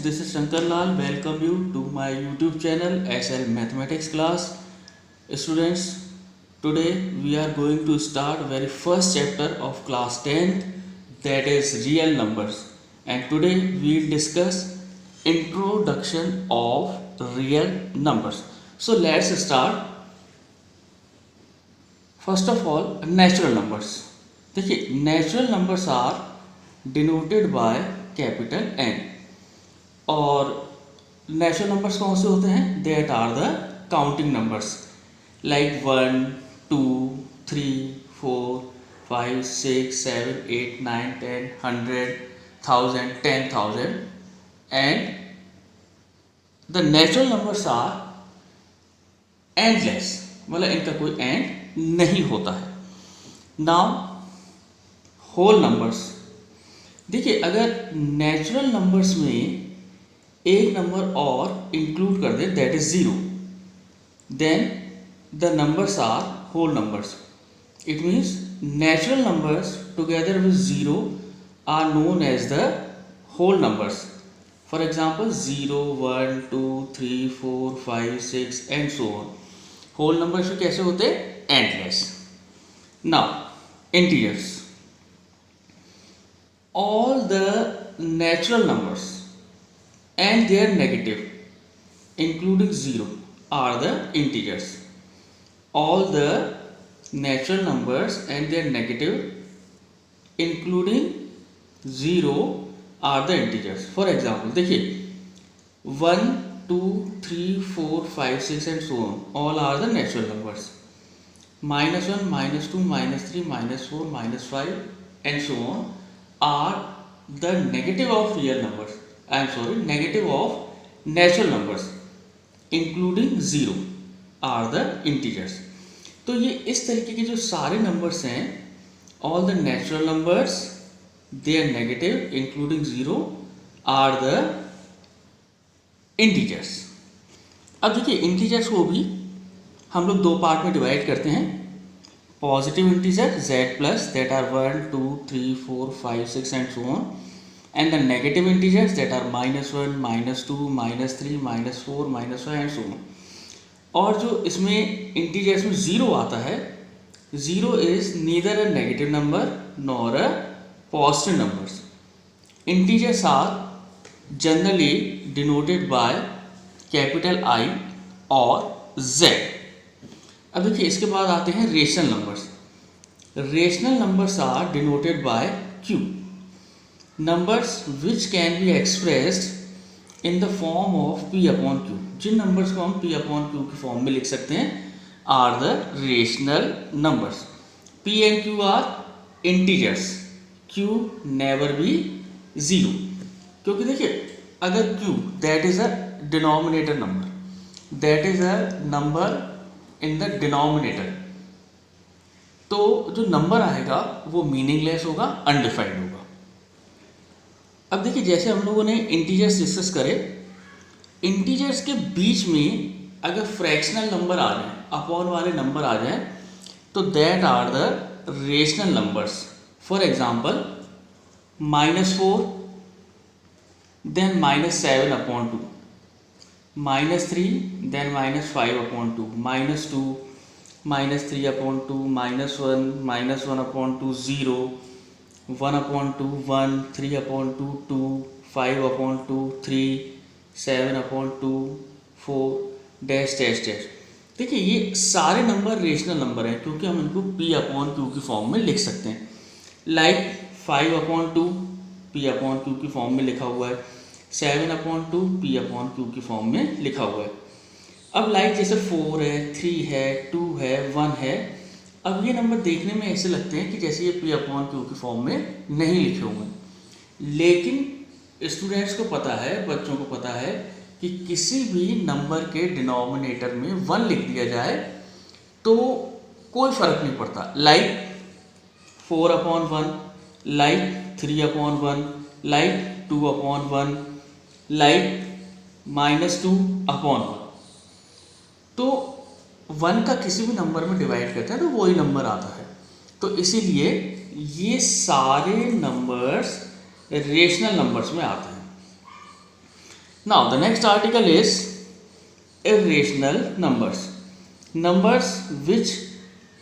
this is Shankar Lal. Welcome you to my YouTube channel SL Mathematics class. Students, today we are going to start very first chapter of class 10th, that is real numbers. And today we will discuss introduction of real numbers. So let's start. First of all, natural numbers. देखिए, natural numbers are denoted by capital N. और natural numbers कौन से होते हैं? That are the counting numbers like 1, 2, 3, 4, 5, 6, 7, 8, 9, 10, 100, 1000, 10,000 and the natural numbers are endless, मतलब इनका कोई end नहीं होता है. Now whole numbers. देखिए, अगर नेचुरल नंबर्स में एक नंबर और इंक्लूड कर दे that is 0, then the numbers are whole numbers. It means natural numbers together with 0 are known as the whole numbers. For example 0, 1, 2, 3, 4, 5, 6 and so on. Whole numbers भी कैसे होते हैं? Endless. Now integers. All the natural numbers and their negative including 0 are the integers. All the natural numbers and their negative including 0 are the integers. For example, देखिए 1, 2, 3, 4, 5, 6 and so on, all are the natural numbers. -1, -2, -3, -4, -5 and so on are the negative of real numbers. Negative of natural numbers including 0 are the integers. तो ये इस तरीके के जो सारे numbers हैं, all the natural numbers, their negative including 0 are the integers. अब देखिए, इंटीजर्स को भी हम लोग दो पार्ट में डिवाइड करते हैं. Positive integer z plus that are 1, 2, 3, 4, 5, 6 and so on, and the negative integers that are -1, -2, -3, -4, -5 and so on. और जो इसमें इंटीजर्स में 0 आता है, 0 is neither a negative number nor a positive numbers. Integers are generally denoted by capital I or Z. अब देखिए, इसके बाद आते हैं rational numbers. Rational numbers are denoted by Q. Numbers which can be expressed in the form of P upon Q. जिन numbers को हम P upon Q की फॉर्म में लिख सकते हैं are the rational numbers. P and Q are integers. Q never be 0, क्योंकि देखिए, अगर Q that is a denominator number, that is a number in the denominator, तो जो नंबर आएगा वो मीनिंगलेस होगा, अनडिफाइंड होगा. अब देखिए, जैसे हम लोगों ने इंटीजर्स डिस्कस करे, इंटीजर्स के बीच में अगर फ्रैक्शनल नंबर आ जाए, अपॉन वाले नंबर आ जाए, तो that are the rational numbers. For example -4 then -7 upon 2, -3 then -5 upon 2, -2, -3 upon 2, -1 upon 2, 0, 1 upon 2, 1, 3 upon 2, 2, 5 upon 2, 3, 7 upon 2, 4, dash dash dash. देखिए, ये सारे नंबर रेशनल नंबर हैं क्योंकि हम इनको P अपॉन Q की फॉर्म में लिख सकते हैं. Like 5 upon 2 P upon Q की फॉर्म में लिखा हुआ है, 7 अपॉन 2 P अपॉन Q की फॉर्म में लिखा हुआ है. अब लाइक जैसे 4 है, 3 है, 2 है, 1 है, अब ये नंबर देखने में ऐसे लगते हैं कि जैसे ये P अपॉन Q की फॉर्म में नहीं लिखे हुए. लेकिन स्टूडेंट्स को पता है, बच्चों को पता है कि किसी भी नंबर के डिनोमिनेटर में 1 लिख दिया जाए तो कोई फर्क नहीं पड़ता. Like 4 upon 1, like 3 upon 1, like 2 upon 1, like -2 upon 1. तो 1 का किसी भी नंबर में डिवाइड करते हैं तो वही नंबर आता है. तो इसीलिए ये सारे नंबर्स रेशनल नंबर्स में आते हैं. Now the next article is irrational numbers, numbers which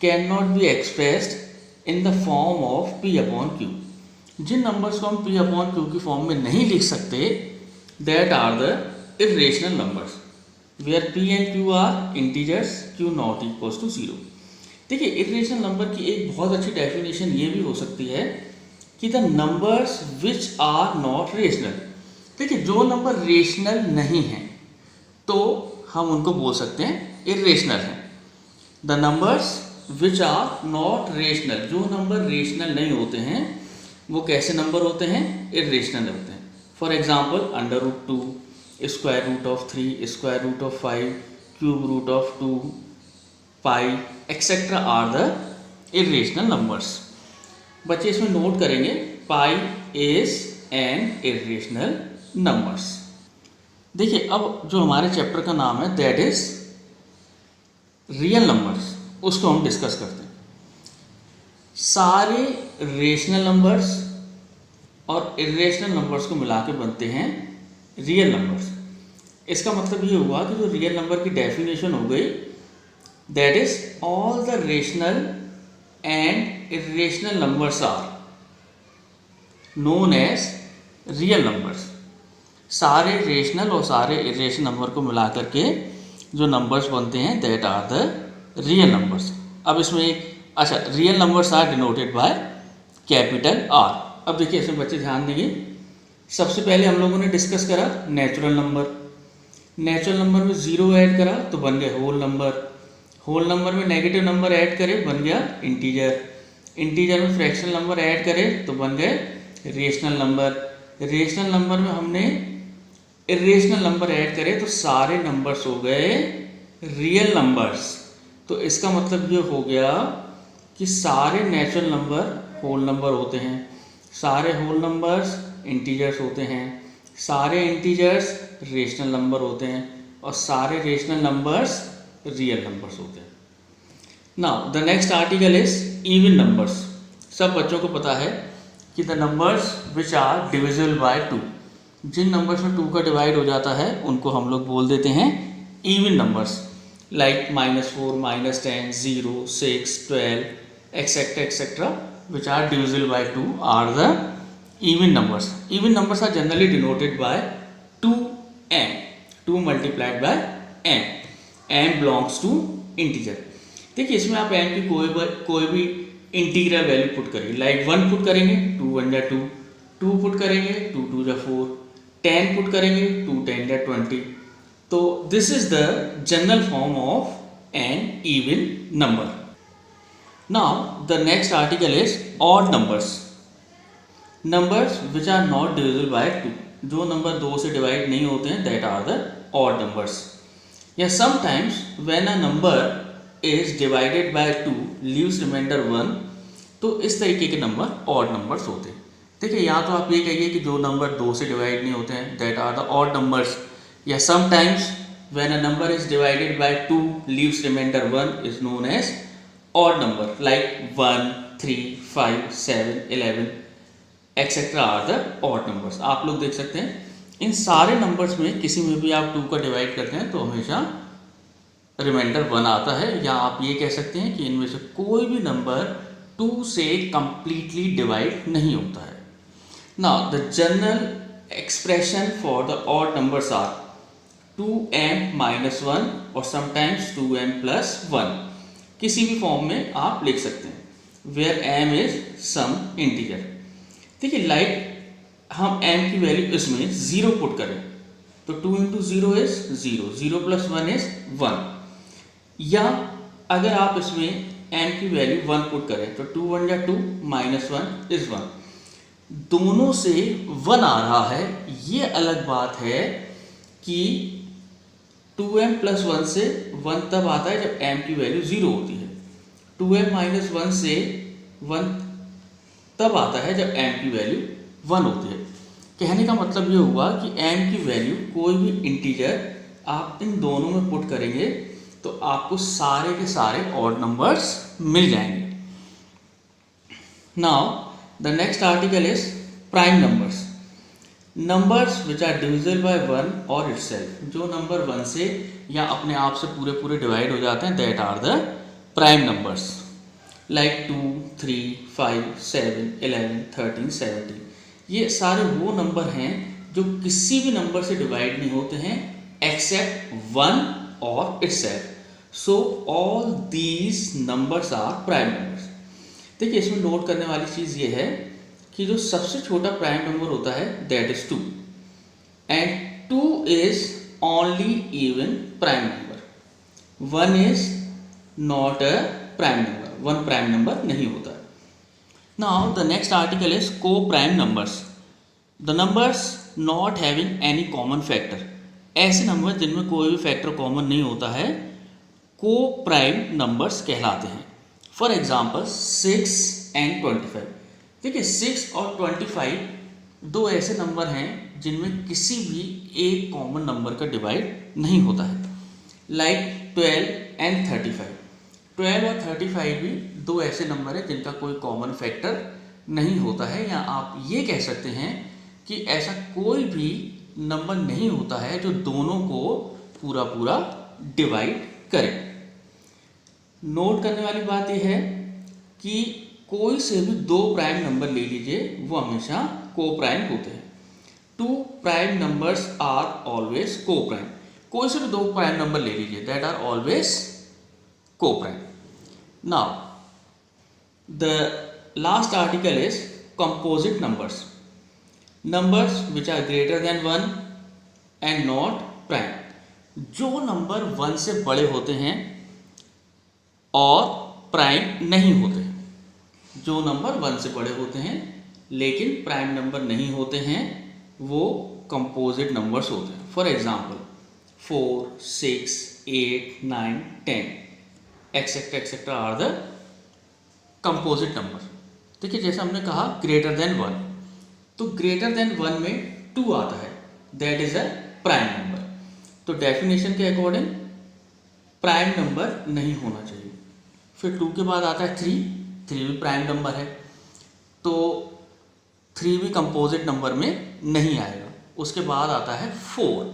cannot be expressed in the form of p upon q. जिन नंबर्स को हम p upon q की फॉर्म में नहीं लिख सकते, that are the irrational numbers where p and q are integers, q not equals to 0. देखिए irrational number की एक बहुत अच्छी डेफिनेशन ये भी हो सकती है कि the numbers which are not rational. देखिए जो नंबर रेशनल नहीं है तो हम उनको बोल सकते हैं इरेशनल हैं. The numbers which are not rational, जो नंबर रेशनल नहीं होते हैं वो कैसे नंबर होते हैं? इरेशनल होते हैं. For example √2, square root of 3, square root of 5, cube root of 2, pi etcetera are the irrational numbers. बच्चे इसमें नोट करेंगे pi is an irrational numbers. देखिए अब जो हमारे चैप्टर का नाम है दैट इज रियल नंबर्स, उसको हम डिस्कस करते हैं. सारे रेशनल नंबर्स और इरेशनल नंबर्स को मिला के बनते हैं रियल नंबर्स. इसका मतलब ये हुआ कि जो रियल नंबर की डेफिनेशन हो गई that is all the rational and irrational numbers are known as real numbers. सारे रेशनल और सारे इरेशनल नंबर को मिला करके जो नंबर्स बनते हैं that are the real numbers. अब इसमें अच्छा real numbers are denoted by capital R. अब देखिए इसमें बच्चे ध्यान देंगे. सबसे पहले हम लोगों ने डिस्कस करा नेचुरल नंबर. नेचुरल नंबर में 0 ऐड करा तो बन गया होल नंबर. होल नंबर में नेगेटिव नंबर ऐड करे बन गया इंटीजर. इंटीजर में फ्रैक्शनल नंबर ऐड करे तो बन गए रेशनल नंबर. रेशनल नंबर में हमने इरेशनल नंबर ऐड करे तो सारे नंबर्स हो गए रियल नंबर्स. तो इसका मतलब ये हो गया कि सारे नेचुरल नंबर होल नंबर होते हैं, सारे होल नंबर्स इंटीजर्स होते हैं, सारे इंटीजर्स रेशनल नंबर होते हैं और सारे रेशनल नंबर्स रियल नंबर्स होते हैं. Now the next article is even numbers. सब बच्चों को पता है कि the numbers which are divisible by 2, जिन नंबर्स में 2 का डिवाइड हो जाता है उनको हम लोग बोल देते हैं even numbers. Like -4, -10, 0, 6, 12 etcetera etcetera which are divisible by 2 are the even numbers. Even numbers are generally denoted by 2m, 2 multiplied by m. m belongs to integer. देखिए इसमें आप m की कोई भी इंटीग्रल वैल्यू पुट करेंगे. Like 1 put करेंगे 2 1 जा 2, 2 put करेंगे 2 2 जा 4, 10 पुट करेंगे 2 10 जा 20. तो this is the general form of an even number. Now the next article is odd numbers. Numbers which are not divisible by 2, जो नंबर 2 से डिवाइड नहीं होते हैं that are the odd numbers. या sometimes when a number is divided by 2 leaves remainder 1, तो इस तरीके के नंबर ऑड नंबर्स होते हैं. देखिए या तो आप ये कहिए कि जो नंबर 2 से डिवाइड नहीं होते हैं that are the odd numbers. या sometimes when a number is divided by 2 leaves remainder 1 is known as odd number. Like 1 3 5 7 11 etcetera are the odd numbers. आप लोग देख सकते हैं इन सारे नंबर्स में किसी में भी आप 2 का डिवाइड करते हैं तो हमेशा रिमाइंडर 1 आता है. या आप ये कह सकते हैं कि इनमें से कोई भी नंबर 2 से कंप्लीटली डिवाइड नहीं होता है. Now the general expression for the odd numbers are 2m - 1 और समटाइम्स 2m + 1. किसी भी फॉर्म में आप लिख सकते हैं where m is some integer. देखिए लाइक हम m की वैल्यू इसमें 0 पुट करें तो 2 × 0 इज 0, 0 + 1 इज 1. या अगर आप इसमें m की वैल्यू 1 पुट करें तो 2 1 जा 2 -1 इज 1. दोनों से 1 आ रहा है, ये अलग बात है कि 2m + 1 से 1 तब आता है जब m की वैल्यू 0 होती है. 2m - 1 से 1 तब आता है जब m की वैल्यू 1 होती है. कहने का मतलब ये हुआ कि m की वैल्यू कोई भी इंटीजर आप इन दोनों में पुट करेंगे तो आपको सारे के सारे ऑड नंबर्स मिल जाएंगे. Now the next article is prime numbers. Numbers which are divisible by 1 और इटसेल्फ, जो नंबर 1 से या अपने आप से पूरे पूरे डिवाइड हो जाते हैं, that are the prime numbers, like 2, 3, 5, 7, 11, 13, 17। ये सारे वो नंबर हैं जो किसी भी नंबर से डिवाइड नहीं होते हैं एक्सेप्ट 1 और itself. So all these numbers are prime numbers. देखिए, इसमें नोट करने वाली चीज़ ये है कि जो सबसे छोटा प्राइम नंबर होता है that is 2, and 2 is only even prime number. 1 is not a prime number, 1 prime number नहीं होता। Now the next article is coprime numbers, the numbers not having any common factor. ऐसे number जिनमें कोई भी factor common नहीं होता है को प्राइम नंबर्स कहलाते हैं। For example 6 and 25। देखिए, 6 और 25 दो ऐसे नंबर हैं जिनमें किसी भी एक कॉमन नंबर का डिवाइड नहीं होता है, लाइक 12 एंड 35। 12 और 35 भी दो ऐसे नंबर हैं जिनका कोई कॉमन फैक्टर नहीं होता है, या आप ये कह सकते हैं कि ऐसा कोई भी नंबर नहीं होता है जो दोनों को पूरा पूरा डिवाइड करे। नोट करने वाली बात यह है कि कोई से भी दो प्राइम नंबर ले लीजिए, वो हमेशा को प्राइम होते हैं। 2 prime numbers are always coprime. कोई से भी दो प्राइम नंबर ले लीजिए, that are always coprime. Now the last article is composite numbers, numbers which are greater than 1 and not prime. जो नंबर 1 से बड़े होते हैं और प्राइम नहीं होते हैं, जो नंबर 1 से बड़े होते हैं लेकिन प्राइम नंबर नहीं होते हैं, वो कंपोजिट नंबर्स होते हैं। For example 4, 6, 8, 9, 10 etcetera etcetera are the composite number. देखिए, जैसे हमने कहा ग्रेटर देन 1, तो ग्रेटर देन 1 में 2 आता है, that is a prime number. तो डेफिनेशन के अकॉर्डिंग प्राइम नंबर नहीं होना चाहिए। फिर 2 के बाद आता है 3, 3 भी प्राइम नंबर है, तो 3 भी कंपोजिट नंबर में नहीं आएगा। उसके बाद आता है 4,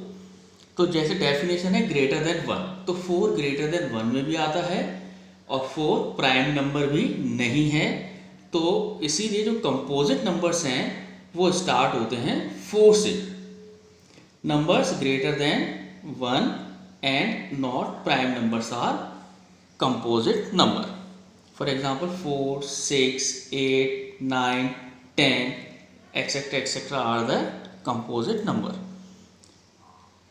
तो जैसे डेफिनेशन है ग्रेटर देन 1, तो 4 ग्रेटर देन 1 में भी आता है और 4 प्राइम नंबर भी नहीं है। तो इसीलिए जो कंपोजिट नंबर्स हैं वो स्टार्ट होते हैं 4 से। Numbers greater than 1 and not prime numbers are composite number. For example 4, 6, 8, 9, 10 etcetera etcetera are the composite number.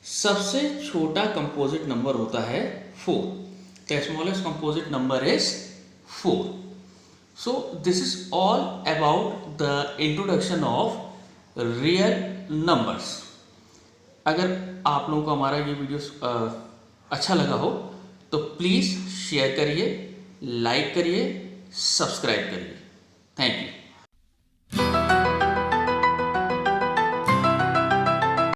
सबसे छोटा कंपोजिट नंबर होता है 4। The smallest composite number is 4। So this is all about the introduction of real numbers। अगर आप लोगों को हमारा ये वीडियो अच्छा लगा हो तो प्लीज़ शेयर करिए, लाइक करिए, सब्सक्राइब करिए। Thank you.